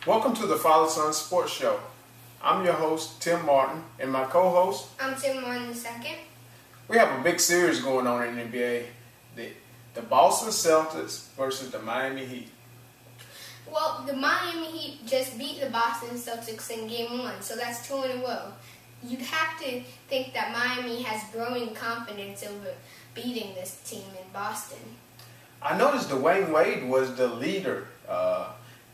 Welcome to the Father-Son Sports Show. I'm your host, Tim Martin, and my co-host, I'm Tim Martin II. We have a big series going on in the NBA. The Boston Celtics versus the Miami Heat. Well, the Miami Heat just beat the Boston Celtics in Game 1, so that's 2 in a row. You have to think that Miami has growing confidence over beating this team in Boston. I noticed Dwayne Wade was the leader.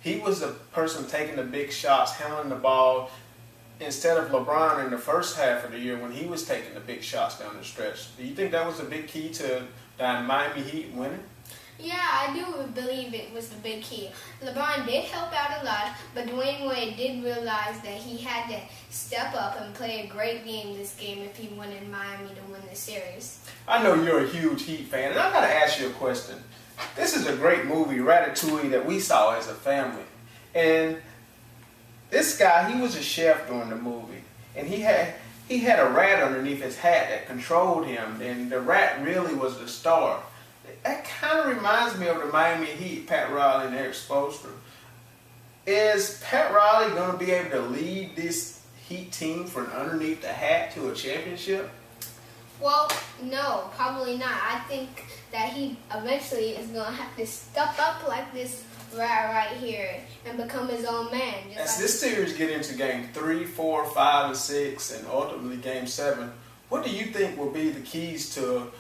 He was the person taking the big shots, handling the ball, instead of LeBron in the first half of the year when he was taking the big shots down the stretch. Do you think that was a big key to the Miami Heat winning? Yeah, I do believe it was the big key. LeBron did help out a lot, but Dwayne Wade did realize that he had to step up and play a great game this game if he wanted Miami to win the series. I know you're a huge Heat fan, and I got to ask you a question. This is a great movie, Ratatouille, that we saw as a family. And this guy, he was a chef during the movie, and he had a rat underneath his hat that controlled him, and the rat really was the star. That kind of reminds me of the Miami Heat, Pat Riley and Eric Spoelstra. Is Pat Riley going to be able to lead this Heat team from underneath the hat to a championship? Well, no, probably not. I think that he eventually is going to have to step up like this rat right here and become his own man. As this series get into Game 3, 4, 5, and 6, and ultimately Game 7, what do you think will be the keys to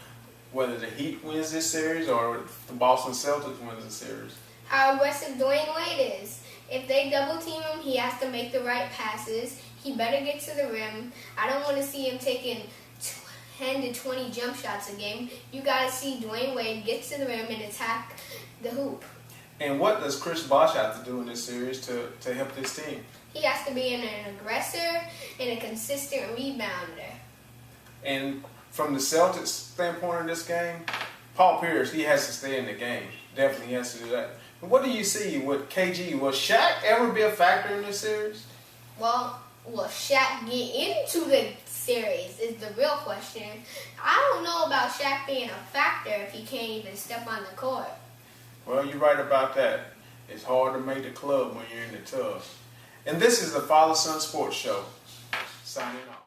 whether the Heat wins this series or the Boston Celtics wins the series? How aggressive Dwayne Wade is. If they double team him, he has to make the right passes. He better get to the rim. I don't want to see him taking 10 to 20 jump shots a game. You got to see Dwayne Wade get to the rim and attack the hoop. And what does Chris Bosh have to do in this series to help this team? He has to be an aggressor and a consistent rebounder. And from the Celtics standpoint in this game, Paul Pierce, he has to stay in the game. Definitely he has to do that. But what do you see with KG? Will Shaq ever be a factor in this series? Well, will Shaq get into the series is the real question. I don't know about Shaq being a factor if he can't even step on the court. Well, you're right about that. It's hard to make the club when you're in the tub. And this is the Father-Son Sports Show. Signing off.